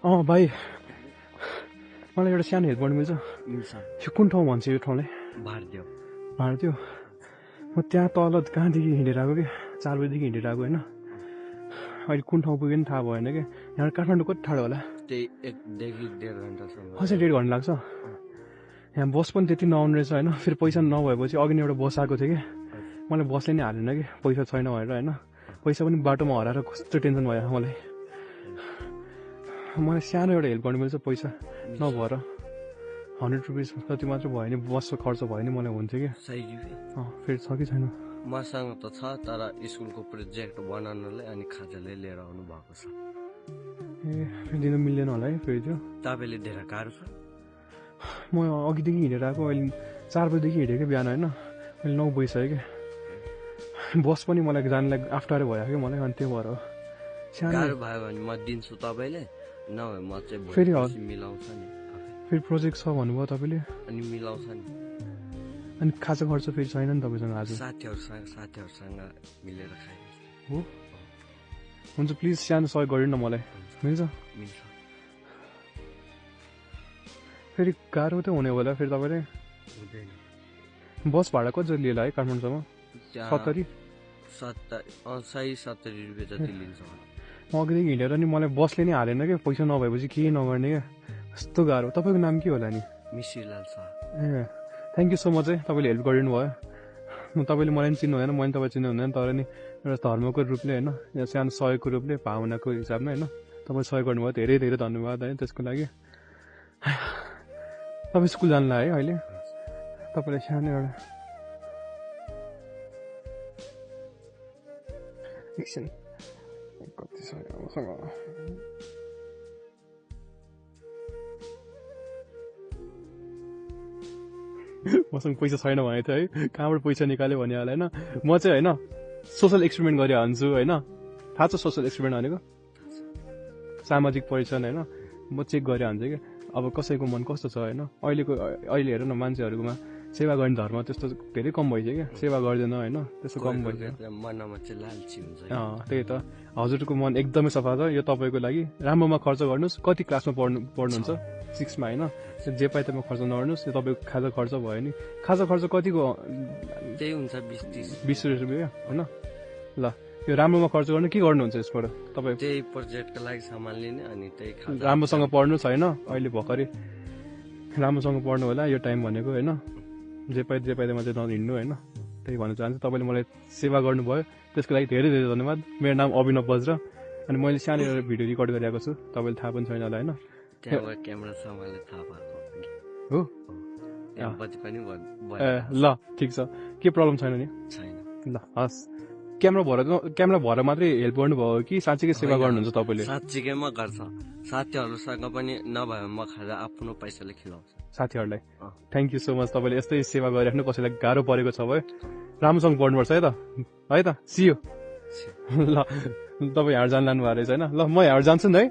भाइ मलाई एउटा सानो हेल्प गर्नु मिल्छ? मिल्छ। यो कुन ठाउँ भन्छ यो ठाउँलाई? भारदेव। भारदेव? म त्यहाँ तल कहाँदेखि हिँडेर आएको कि 4 बजीदेखि हिँडेर आएको होइन। अहिले कुन ठाउँ पुग्यो नि थाहा भएन कि। यहाँ काठमाडौँ कति टाढो होला? त्यही 1 देखि 1.5 घन्टासम्म। अझै 1.5 घन्टा लाग्छ? यहाँ बस पनि त्यति नआउने रहेछ होइन। फेरि पैसा नभएपछि अघि नै एउटा बस आएको थियो कि मलाई बसले नै हालेन कि पैसा छैन भनेर होइन। पैसा पनि बाटोमा हराएर कस्तो टेन्सन भयो मलाई। मलाई सानो एउटा हेल्प गर्नु मिल्छ? पैसा नभएर 100 रुपिस जति मात्र भयो नि बसको खर्च भयो नि मलाई हुन्थ्यो कि। सही रुपियाँ फेरि छ कि छैन? मसँग त छ तर स्कुलको प्रोजेक्ट बनाउनलाई अनि खाजाले लिएर आउनु भएको छ। फेरि दिनु मिल्दैन होला है फेरि त्यो। तपाईँले धेरै गाह्रो छ। म अघिदेखि हिँडेर आएको। अहिले 4 बजीदेखि हिँडेको बिहान होइन। अहिले 9 बजिसक्यो कि। बस पनि मलाई जानलाई अप्ठ्यारो भयो कि मलाई अनि त्यो भएर हो। गाह्रो भयो भने म दिन्छु तपाईँले, नभए म चाहिँ फेरि मिलाउँछ नि। फेरि प्रोजेक्ट छ भन्नुभयो तपाईँले अनि मिलाउँछ नि। अनि खाजा खर्च फेरि छैन नि तपाईँसँग आज? साथीहरूसँग मिलेर खाए हो। हुन्छ प्लिज सानो सहयोग गरिदिनु न मलाई। मिल्छ? मिल्छ। फेरि गाह्रो त हुने होला फेरि तपाईँले। हुँदैन। बस भाडा कति जति लिएला है काठमाडौँसम्म? 70? 70 रुपियाँ जति लिन्छ। म अघिदेखि हिँडेर नि मलाई बसले नै हालेन क्या। पैसा नभएपछि केही नगर्ने क्या। यस्तो गाह्रो। तपाईँको नाम के होला नि? मिसिरलाल छ। ए थ्याङ्क यू सो मच है। तपाईँले हेल्प गरिदिनु भयो। तपाईँले मलाई पनि चिन्नु हुँदैन, मैले तपाईँ चिन्नु हुँदैन। तर नि एउटा धर्मको रूपले होइन, या सानो सहयोगको रूपले, भावनाको हिसाबमा होइन तपाईँले सहयोग गर्नुभयो। धेरै धेरै धन्यवाद है त्यसको लागि। तपाईँ स्कुल जानु लाग्यो है अहिले? तपाईँलाई सानो एउटा एकछिन कति छ मसँग? मसँग पैसा छैन भनेको थियो है। कहाँबाट पैसा निकाल्यो भने होला होइन। म चाहिँ होइन सोसल एक्सपेरिमेन्ट गरिहाल्छु होइन। थाहा छ सोसल एक्सपेरिमेन्ट भनेको? सामाजिक परीक्षण होइन। म चेक गरिहाल्छु कि अब कसैको मन कस्तो छ होइन। अहिले हेर न मान्छेहरूकोमा सेवा गर्ने धर्म त्यस्तो धेरै कम भइसक्यो क्या। सेवा गर्दैन होइन, त्यस्तो कम भइसक्यो। मनमा चाहिँ लालची हुन्छ। त्यही त। हजुरको मन एकदमै सफा छ। यो तपाईँको लागि राम्रोमा खर्च गर्नुहोस्। कति क्लासमा पढ्नुहुन्छ? 6 मा होइन। जे पाए त्यसमा खर्च नगर्नुहोस्। यो तपाईँको खाजा खर्च भयो नि। खाजा खर्च कतिको? त्यही हुन्छ 20 रुपियाँ होइन। ल यो राम्रोमा खर्च गर्नु के गर्नुहुन्छ यसबाट? तपाईँ त्यही प्रोजेक्टको लागि सामान लिने अनि त्यही खाजा। राम्रोसँग पढ्नुहोस् होइन। अहिले भर्खरै राम्रोसँग पढ्नु होला यो टाइम भनेको होइन। जे पाए त्यसमा चाहिँ नहिँड्नु होइन। त्यही भन्न चाहन्छु। तपाईँले मलाई सेवा गर्नुभयो त्यसको लागि धेरै धेरै धन्यवाद। मेरो नाम अभिनव बज्र अनि मैले सानो एउटा भिडियो रेकर्ड गरिरहेको छु। तपाईँले थाहा पनि छैन होला होइन। त्यहाँ क्यामेरा छ मलाई थाहा भएको हो। ल ठिक छ, के प्रब्लम छैन नि? छैन। ल हस्। क्यामेरा भएर मात्रै हेल्प गर्नुभयो कि साँच्चीकै सेवा गर्नुहुन्छ तपाईँले? साँच्चीकैमा गर्छ। साथीहरूसँग पनि नभए म खाजा आफ्नो पैसाले खिलाउँछ साथीहरूलाई। Thank you so much. तपाईँले यस्तै सेवा गरिराख्नु। कसैलाई गाह्रो परेको छ भए राम्रोसँग पढ्नुपर्छ है त। है त। सियो। ल तपाईँ यहाँ जानु लानु भएको रहेछ होइन। ल म यहाँ जान्छु नि है।